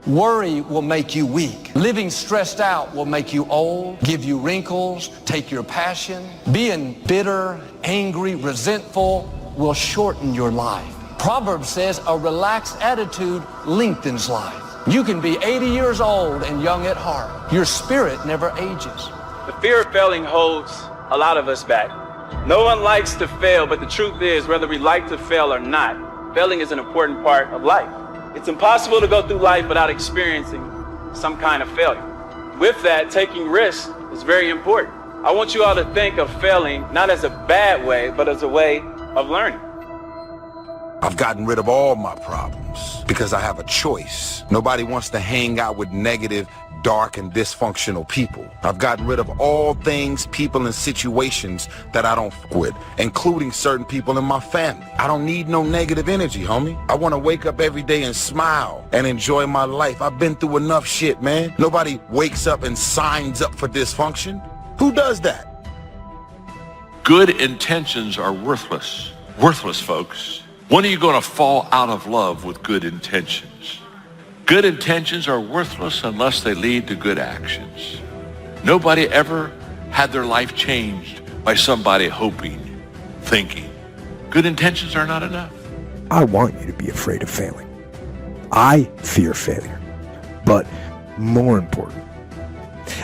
Worry will make you weak. Living stressed out will make you old, give you wrinkles, take your passion. Being bitter, angry, resentful will shorten your life. Proverbs says a relaxed attitude lengthens life. You can be 80 years old and young at heart. Your spirit never ages. The fear of failing holds a lot of us back. No one likes to fail, but the truth is, whether we like to fail or not, failing is an important part of life. It's impossible to go through life without experiencing some kind of failure. With that, taking risks is very important. I want you all to think of failing not as a bad way, but as a way of learning. I've gotten rid of all my problems because I have a choice. Nobody wants to hang out with negative, dark, and dysfunctional people. I've gotten rid of all things, people, and situations that I don't f with, including certain people in my family. I don't need no negative energy, homie. I want to wake up every day and smile and enjoy my life. I've been through enough shit, man. Nobody wakes up and signs up for dysfunction. Who does that? Good intentions are worthless. Worthless, folks. When are you going to fall out of love with good intentions? Good intentions are worthless unless they lead to good actions. Nobody ever had their life changed by somebody hoping, thinking. Good intentions are not enough. I want you to be afraid of failing. I fear failure. But more important,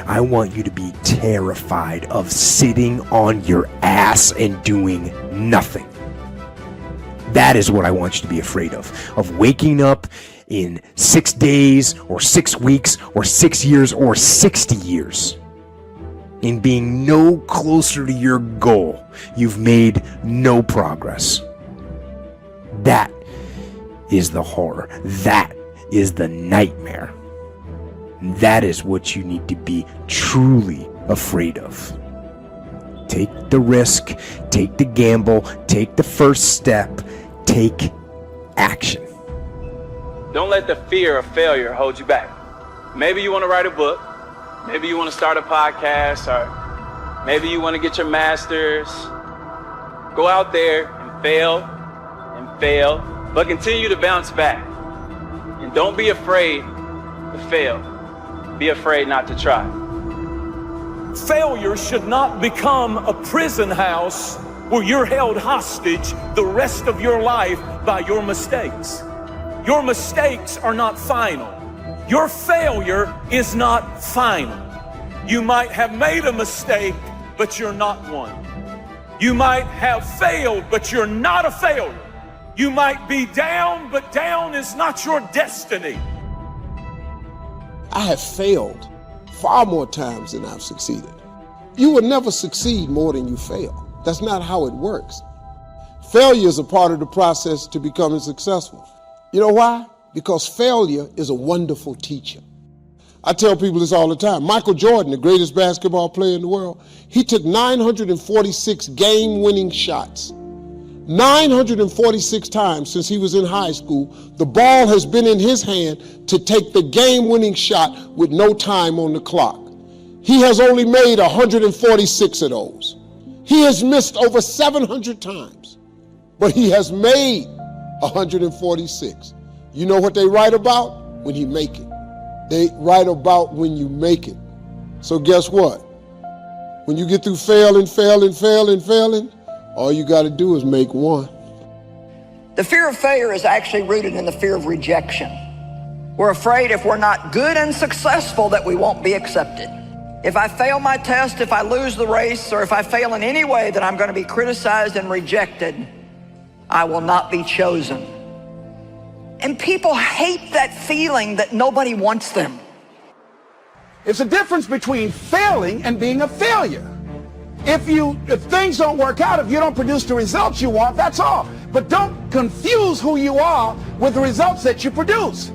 I want you to be terrified of sitting on your ass and doing nothing. That is what I want you to be afraid of waking up in 6 days or 6 weeks or 6 years or 60 years and being no closer to your goal. You've made no progress. That is the horror. That is the nightmare. That is what you need to be truly afraid of. Take the risk, take the gamble, take the first step, take action. Don't let the fear of failure hold you back. Maybe you want to write a book. Maybe you want to start a podcast, or maybe you want to get your master's. Go out there and fail, but continue to bounce back. And don't be afraid to fail. Be afraid not to try. Failure should not become a prison house where you're held hostage the rest of your life by your mistakes. Your mistakes are not final. Your failure is not final. You might have made a mistake, but you're not one. You might have failed, but you're not a failure. You might be down, but down is not your destiny. I have failed far more times than I've succeeded. You will never succeed more than you fail. That's not how it works. Failure is a part of the process to becoming successful. You know why? Because failure is a wonderful teacher. I tell people this all the time. Michael Jordan, the greatest basketball player in the world, he took 946 game-winning shots. 946 times since he was in high school, the ball has been in his hand to take the game-winning shot with no time on the clock. He has only made 146 of those. He has missed over 700 times, but he has made 146. You know what they write about? When you make it. They write about when you make it. So guess what? When you get through failing, all you got to do is make one. The fear of failure is actually rooted in the fear of rejection. We're afraid if we're not good and successful that we won't be accepted. If I fail my test, if I lose the race, or if I fail in any way, that I'm going to be criticized and rejected. I will not be chosen. And people hate that feeling that nobody wants them. It's a difference between failing and being a failure. If things don't work out, if you don't produce the results you want, that's all. But don't confuse who you are with the results that you produce.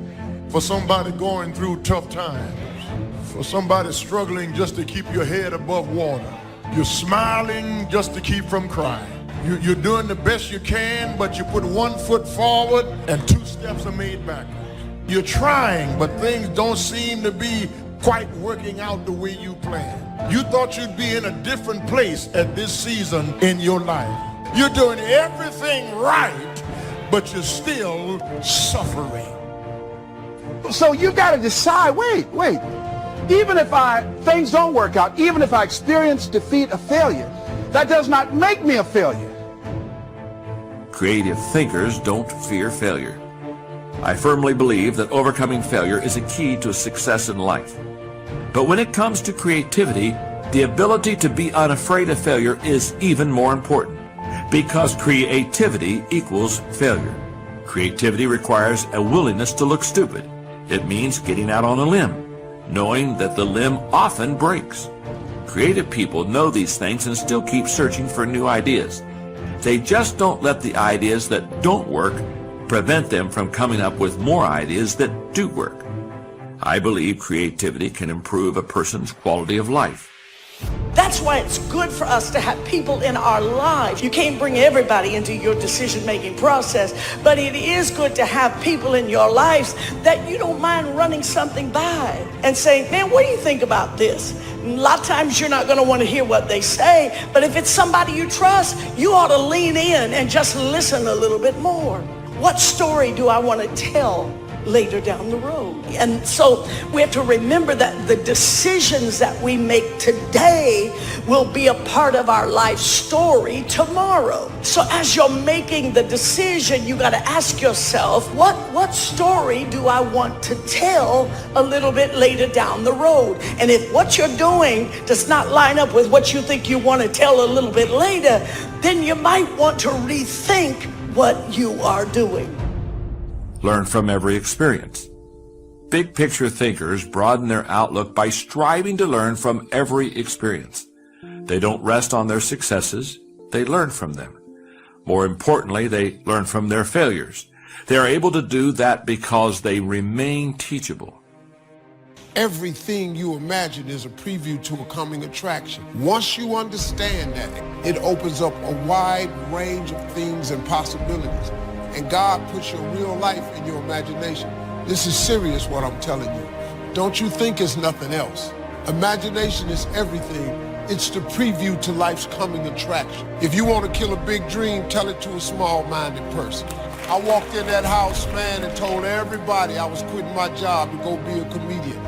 For somebody going through tough times, for somebody struggling just to keep your head above water, you're smiling just to keep from crying. You're doing the best you can, but you put one foot forward and 2 steps are made backwards. You're trying, but things don't seem to be quite working out the way you planned. You thought you'd be in a different place at this season in your life. You're doing everything right, but you're still suffering. So you got to decide, wait, even if things don't work out, even if I experience defeat or failure, that does not make me a failure. Creative thinkers don't fear failure. I firmly believe that overcoming failure is a key to success in life. But when it comes to creativity, the ability to be unafraid of failure is even more important, because creativity equals failure. Creativity requires a willingness to look stupid. It means getting out on a limb, knowing that the limb often breaks. Creative people know these things and still keep searching for new ideas. They just don't let the ideas that don't work prevent them from coming up with more ideas that do work. I believe creativity can improve a person's quality of life. That's why it's good for us to have people in our lives. You can't bring everybody into your decision-making process, but it is good to have people in your lives that you don't mind running something by and saying, man, what do you think about this? A lot of times you're not going to want to hear what they say, but if it's somebody you trust, you ought to lean in and just listen a little bit more. What story do I want to tell later down the road? And so we have to remember that the decisions that we make today will be a part of our life story tomorrow. So as you're making the decision, you got to ask yourself, what story do I want to tell a little bit later down the road? And if what you're doing does not line up with what you think you want to tell a little bit later, then you might want to rethink what you are doing. Learn from every experience. Big picture thinkers broaden their outlook by striving to learn from every experience. They don't rest on their successes, they learn from them. More importantly, they learn from their failures. They are able to do that because they remain teachable. Everything you imagine is a preview to a coming attraction. Once you understand that, it opens up a wide range of things and possibilities. And God puts your real life in your imagination. This is serious what I'm telling you. Don't you think it's nothing else. Imagination is everything. It's the preview to life's coming attraction. If you want to kill a big dream, tell it to a small-minded person. I walked in that house, man, and told everybody I was quitting my job to go be a comedian.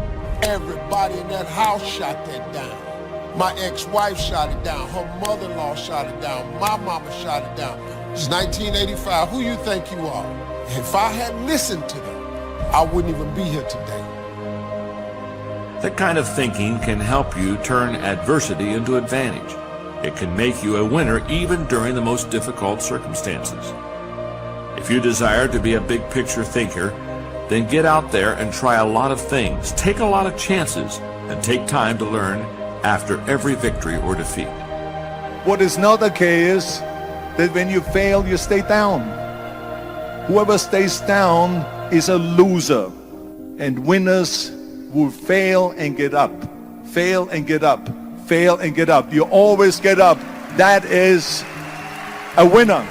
Everybody in that house shot that down. My ex-wife shot it down. Her mother-in-law shot it down. My mama shot it down. It's 1985. Who you think you are? If I had listened to them, I wouldn't even be here today. That kind of thinking can help you turn adversity into advantage. It can make you a winner even during the most difficult circumstances. If you desire to be a big picture thinker, then get out there and try a lot of things, take a lot of chances, and take time to learn after every victory or defeat. What is not okay is that when you fail, you stay down. Whoever stays down is a loser, and winners will fail and get up, fail and get up, fail and get up. You always get up. That is a winner.